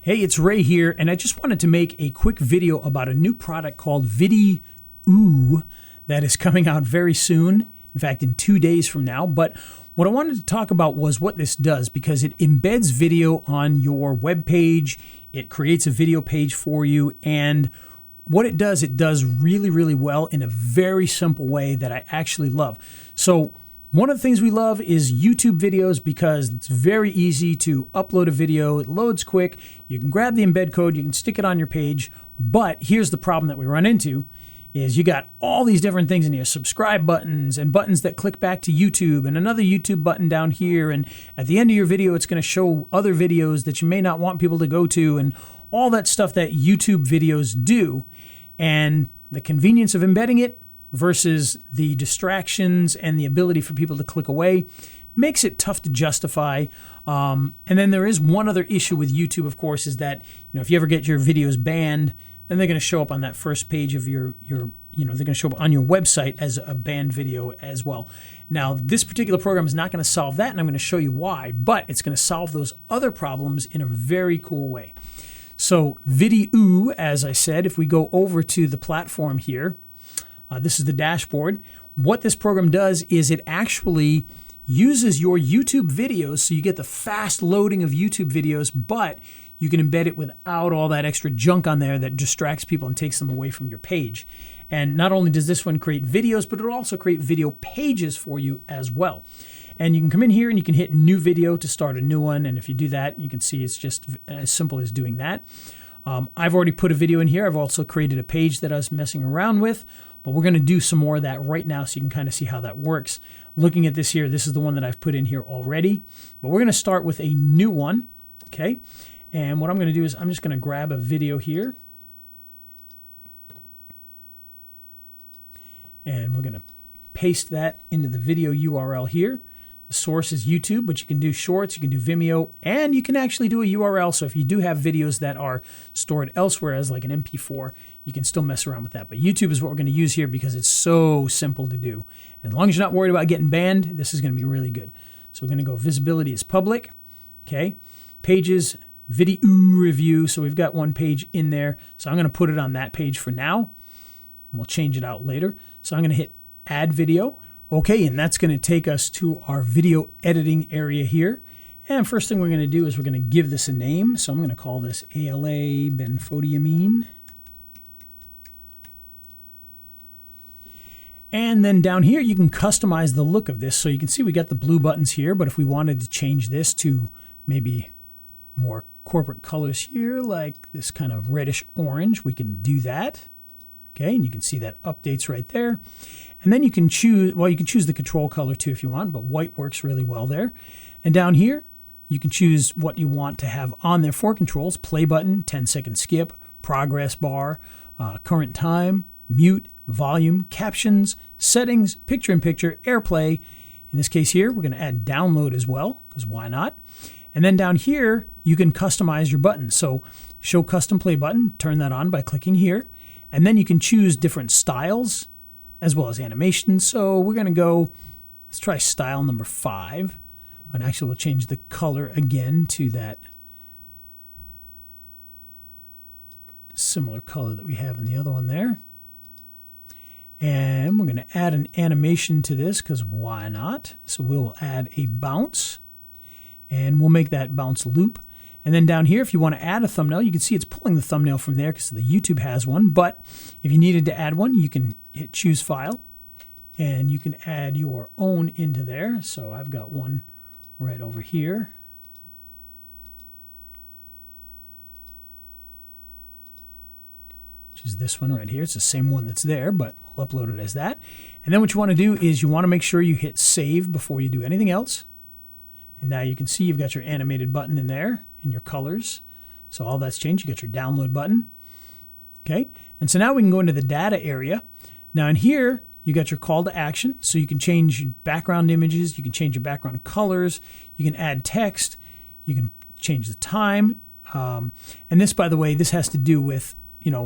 Hey, it's Ray here, and I just wanted to make a quick video about a new product called Videoo that is coming out very soon, in fact in 2 days from now. But what I wanted to talk about was what this does, because it embeds video on your web page, it creates a video page for you, and what it does really, really well in a very simple way that I actually love. So one of the things we love is YouTube videos because it's very easy to upload a video. It loads quick. You can grab the embed code. You can stick it on your page. But here's the problem that we run into is you got all these different things in here, subscribe buttons and buttons that click back to YouTube and another YouTube button down here. And at the end of your video, it's going to show other videos that you may not want people to go to and all that stuff that YouTube videos do. And the convenience of embedding it versus the distractions and the ability for people to click away makes it tough to justify. And then there is one other issue with YouTube, of course, is that if you ever get your videos banned, then they're going to show up on that first page of they're going to show up on your website as a banned video as well. Now, this particular program is not going to solve that, and I'm going to show you why, but it's going to solve those other problems in a very cool way. So Videoo, as I said, if we go over to the platform here, this is the dashboard. What this program does is it actually uses your YouTube videos, so you get the fast loading of YouTube videos, but you can embed it without all that extra junk on there that distracts people and takes them away from your page. And not only does this one create videos, but it'll also create video pages for you as well. And you can come in here and you can hit new video to start a new one. And if you do that, you can see it's just as simple as doing that. I've already put a video in here. I've also created a page that I was messing around with, but we're going to do some more of that right now so you can kind of see how that works. Looking at this here, this is the one that I've put in here already, but we're going to start with a new one, okay? And what I'm going to do is I'm just going to grab a video here, and we're going to paste that into the video URL here. The source is YouTube, but you can do Shorts, you can do Vimeo, and you can actually do a URL. So if you do have videos that are stored elsewhere as like an MP4, you can still mess around with that. But YouTube is what we're going to use here because it's so simple to do. And as long as you're not worried about getting banned, this is going to be really good. So we're going to go visibility is public. Okay. Pages, Videoo review. So we've got one page in there. So I'm going to put it on that page for now. And we'll change it out later. So I'm going to hit add video. Okay, and that's going to take us to our video editing area here. And first thing we're going to do is we're going to give this a name. So I'm going to call this ALA benfodiamine. And then down here, you can customize the look of this. So you can see we got the blue buttons here, but if we wanted to change this to maybe more corporate colors here, like this kind of reddish orange, we can do that. Okay, and you can see that updates right there. And then you can choose, well, you can choose the control color too if you want, but white works really well there. And down here, you can choose what you want to have on there for controls: play button, 10-second skip, progress bar, current time, mute, volume, captions, settings, picture-in-picture, AirPlay. In this case here, we're going to add download as well, because why not? And then down here, you can customize your buttons. So show custom play button, turn that on by clicking here. And then you can choose different styles as well as animations. So we're going to go, let's try style number 5. And actually we'll change the color again to that similar color that we have in the other one there. And we're going to add an animation to this because why not? So we'll add a bounce and we'll make that bounce loop. And then down here, if you want to add a thumbnail, you can see it's pulling the thumbnail from there because the YouTube has one. But if you needed to add one, you can hit choose file and you can add your own into there. So I've got one right over here. Which is this one right here. It's the same one that's there, but we'll upload it as that. And then what you want to do is you want to make sure you hit save before you do anything else. And now you can see you've got your animated button in there and your colors. So all that's changed. You got your download button. Okay. And so now we can go into the data area. Now in here, you got your call to action. So you can change background images. You can change your background colors. You can add text. You can change the time. And this, by the way, this has to do with,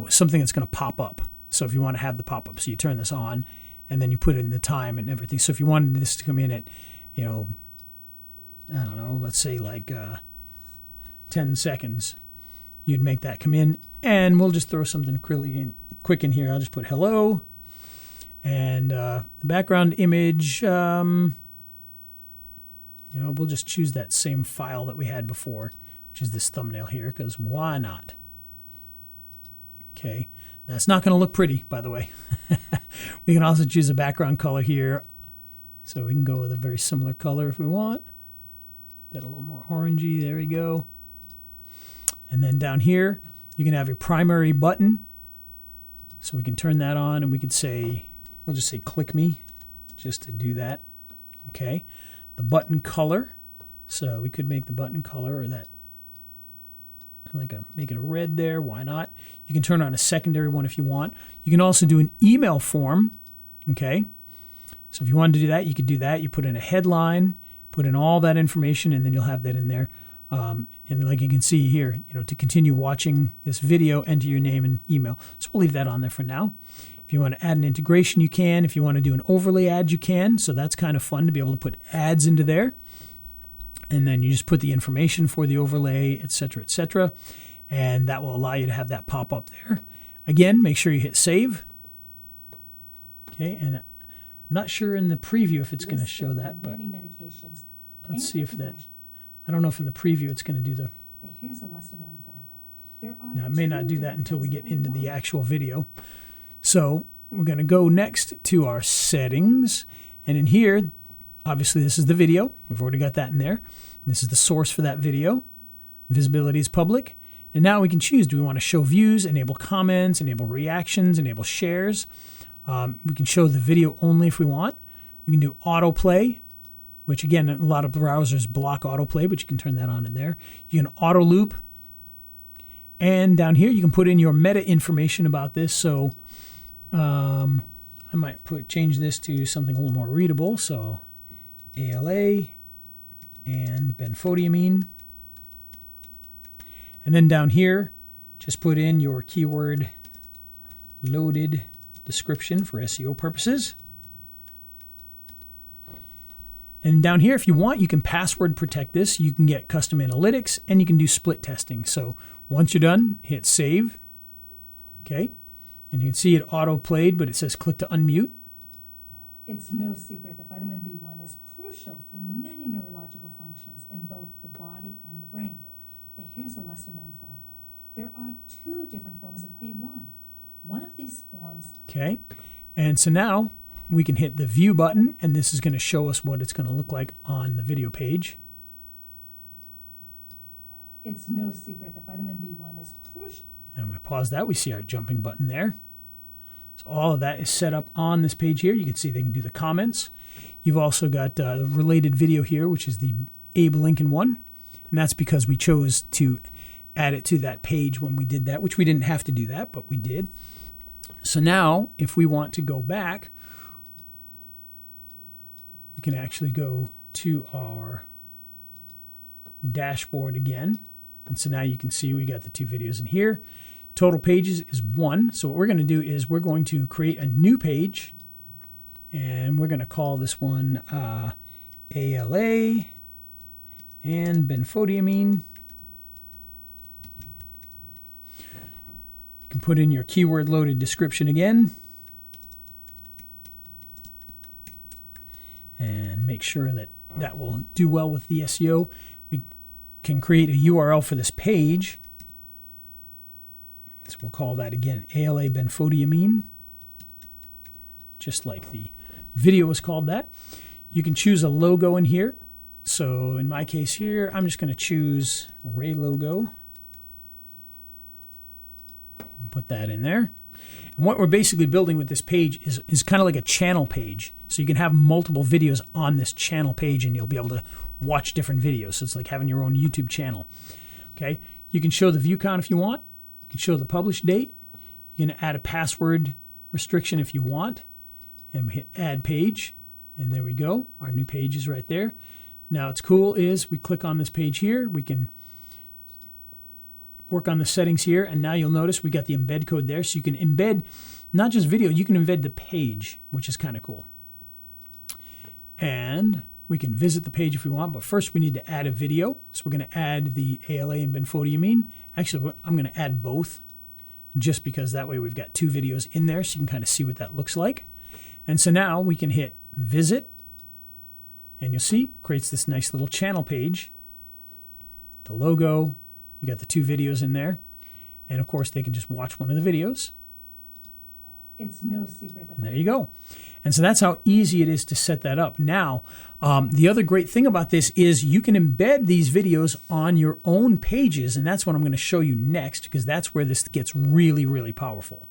something that's going to pop up. So if you want to have the pop up, so you turn this on and then you put in the time and everything. So if you wanted this to come in at, I don't know, let's say like 10 seconds, you'd make that come in. And we'll just throw something quick in here. I'll just put hello. And the background image, we'll just choose that same file that we had before, which is this thumbnail here, because why not? Okay, that's not going to look pretty, by the way. We can also choose a background color here. So we can go with a very similar color if we want. Get a little more orangey, there we go. And then down here, you can have your primary button. So we can turn that on and we could say, we'll just say click me, just to do that. Okay, the button color. So we could make the button color or that, make it a red there, why not? You can turn on a secondary one if you want. You can also do an email form, okay? So if you wanted to do that, you could do that. You put in a headline, put in all that information, and then you'll have that in there. And like you can see here, to continue watching this video, enter your name and email. So we'll leave that on there for now. If you want to add an integration, you can. If you want to do an overlay ad, you can. So that's kind of fun to be able to put ads into there. And then you just put the information for the overlay, etc., etc. And that will allow you to have that pop up there. Again, make sure you hit save. Okay, and I'm not sure in the preview if it's going to show that, but let's see if that, I don't know if in the preview it's going to do the, now it may not do that until we get into the actual video. So we're going to go next to our settings, and in here, obviously this is the video. We've already got that in there. This is the source for that video. Visibility is public. And now we can choose, do we want to show views, enable comments, enable reactions, enable shares. We can show the video only if we want. We can do autoplay, which again, a lot of browsers block autoplay, but you can turn that on in there. You can auto loop. And down here, you can put in your meta information about this. So I might change this to something a little more readable. So ALA and benfodiamine. And then down here, just put in your keyword loaded description for SEO purposes. And down here, if you want, you can password protect this. You can get custom analytics and you can do split testing. So once you're done, hit save. Okay. And you can see it auto played, but it says click to unmute. It's no secret that vitamin B1 is crucial for many neurological functions in both the body and the brain. But here's a lesser known fact. There are 2 different forms of B1. One of these forms... Okay, and so now we can hit the view button, and this is going to show us what it's going to look like on the video page. It's no secret that vitamin B1 is crucial. And we pause that, we see our jumping button there. So all of that is set up on this page here. You can see they can do the comments. You've also got the related video here, which is the Abe Lincoln one. And that's because we chose to add it to that page when we did that, which we didn't have to do that, but we did. So now, if we want to go back, we can actually go to our dashboard again. And so now you can see we got the 2 videos in here. Total pages is 1. So what we're going to do is we're going to create a new page, and we're going to call this one ALA and benfodiamine. You can put in your keyword loaded description again and make sure that that will do well with the SEO. We can create a URL for this page. So we'll call that again ALA benfodiamine, just like the video was called that. You can choose a logo in here. So in my case here, I'm just going to choose Ray logo. Put that in there. And what we're basically building with this page is kind of like a channel page. So you can have multiple videos on this channel page and you'll be able to watch different videos. So it's like having your own YouTube channel. Okay. You can show the view count if you want. You can show the publish date. You can add a password restriction if you want. And we hit add page. And there we go. Our new page is right there. Now what's cool is we click on this page here. We can work on the settings here, and now you'll notice we got the embed code there, so you can embed not just video, you can embed the page, which is kind of cool. And We can visit the page if we want, but first we need to add a video. So we're going to add the ALA and benfotiamine. Actually, I'm going to add both just because that way we've got 2 videos in there so you can kind of see what that looks like. And so now we can hit visit, and you'll see it creates this nice little channel page. The logo, you got the 2 videos in there, and of course they can just watch one of the videos. It's no secret that. And there you go. And so that's how easy it is to set that up. Now, the other great thing about this is you can embed these videos on your own pages, and that's what I'm going to show you next, because that's where this gets really, really powerful.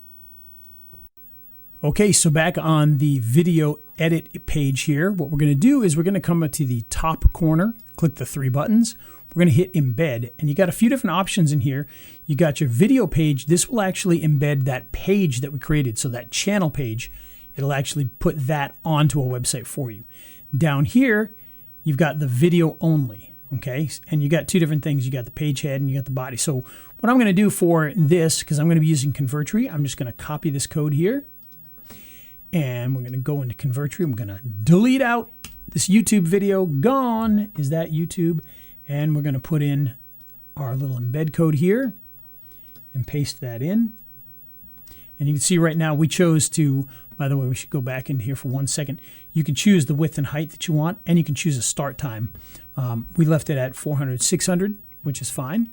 Okay, so back on the video edit page here, what we're going to do is we're going to come up to the top corner, click the 3 buttons. We're going to hit embed, and you got a few different options in here. You got your video page. This will actually embed that page that we created, so that channel page, it'll actually put that onto a website for you. Down here, you've got the video only, okay? And you got 2 different things. You got the page head and you got the body. So what I'm going to do for this, because I'm going to be using Convertry, I'm just going to copy this code here, and we're going to go into Convertry. I'm going to delete out this YouTube video. Gone is that YouTube. And we're going to put in our little embed code here and paste that in. And you can see right now we chose to, by the way, we should go back into here for 1 second. You can choose the width and height that you want, and you can choose a start time. We left it at 400, 600, which is fine.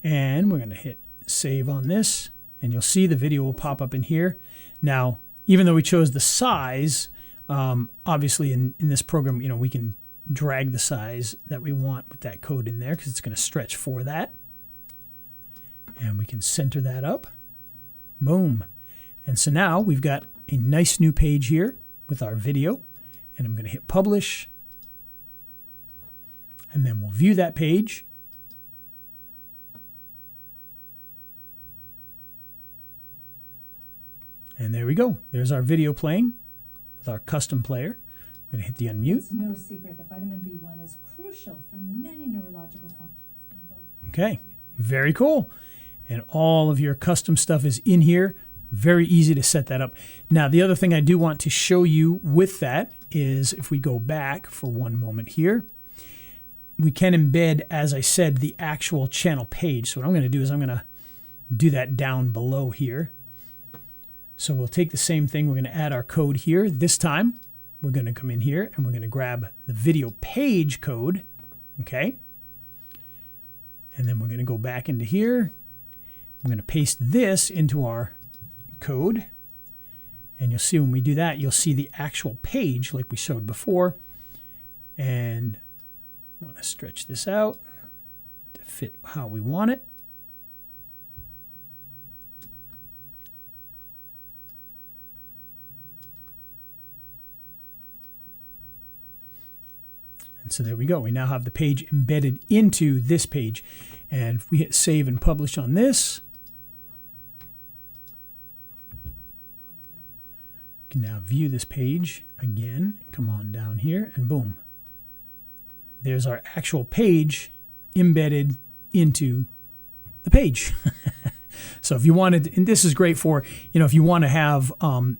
And we're going to hit save on this, and you'll see the video will pop up in here. Now, even though we chose the size, obviously in this program, you know, we can drag the size that we want with that code in there because it's going to stretch for that. And we can center that up. Boom. And so now we've got a nice new page here with our video. And I'm going to hit publish. And then we'll view that page. And there we go. There's our video playing with our custom player. I'm going to hit the unmute. It's no secret that vitamin B1 is crucial for many neurological functions. Okay, very cool. And all of your custom stuff is in here. Very easy to set that up. Now, the other thing I do want to show you with that is if we go back for 1 moment here, we can embed, as I said, the actual channel page. So what I'm going to do is I'm going to do that down below here. So we'll take the same thing. We're going to add our code here. This time, we're going to come in here and we're going to grab the video page code, okay? And then we're going to go back into here. We're going to paste this into our code. And you'll see when we do that, you'll see the actual page like we showed before. And I want to stretch this out to fit how we want it. So there we go. We now have the page embedded into this page. And if we hit save and publish on this, we can now view this page again. Come on down here and boom. There's our actual page embedded into the page. So if you wanted, and this is great for, you know, if you want to have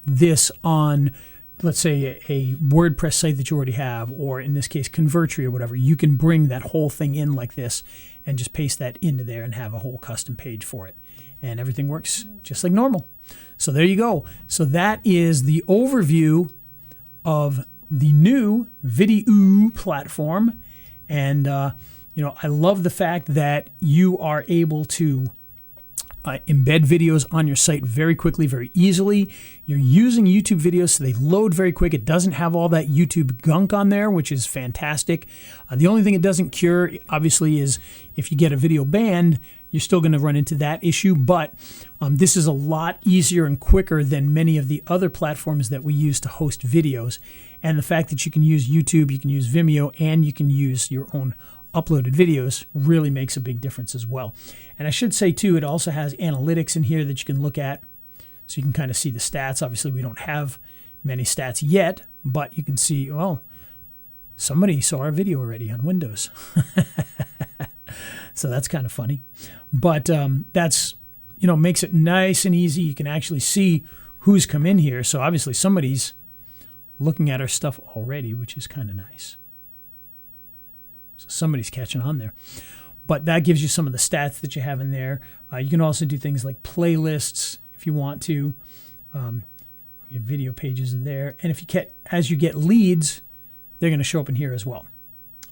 this on, let's say, a WordPress site that you already have, or in this case, Convertry or whatever, you can bring that whole thing in like this and just paste that into there and have a whole custom page for it. And everything works just like normal. So there you go. So that is the overview of the new Videoo platform. And, you know, I love the fact that you are able to embed videos on your site very quickly, very easily. You're using YouTube videos, so they load very quick. It doesn't have all that YouTube gunk on there, which is fantastic. The only thing it doesn't cure, obviously, is if you get a video banned, you're still going to run into that issue. But this is a lot easier and quicker than many of the other platforms that we use to host videos. And the fact that you can use YouTube, you can use Vimeo, and you can use your own uploaded videos really makes a big difference as well. And I should say too, it also has analytics in here that you can look at, so you can kind of see the stats. Obviously we don't have many stats yet, but you can see, well, somebody saw our video already on Windows. So that's kind of funny, but that's, you know, makes it nice and easy. You can actually see who's come in here. So obviously somebody's looking at our stuff already, which is kind of nice. So somebody's catching on there. But that gives you some of the stats that you have in there. You can also do things like playlists if you want to. Your video pages are there. And if you as you get leads, they're going to show up in here as well.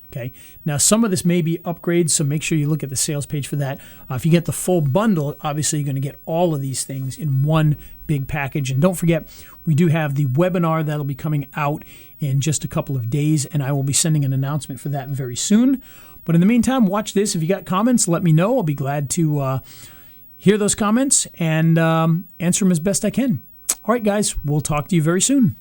Okay. Now, some of this may be upgrades, so make sure you look at the sales page for that. If you get the full bundle, obviously you're going to get all of these things in one big package. And don't forget, we do have the webinar that'll be coming out in just a couple of days, and I will be sending an announcement for that very soon. But in the meantime, watch this. If you got comments, let me know. I'll be glad to hear those comments and answer them as best I can. All right, guys, we'll talk to you very soon.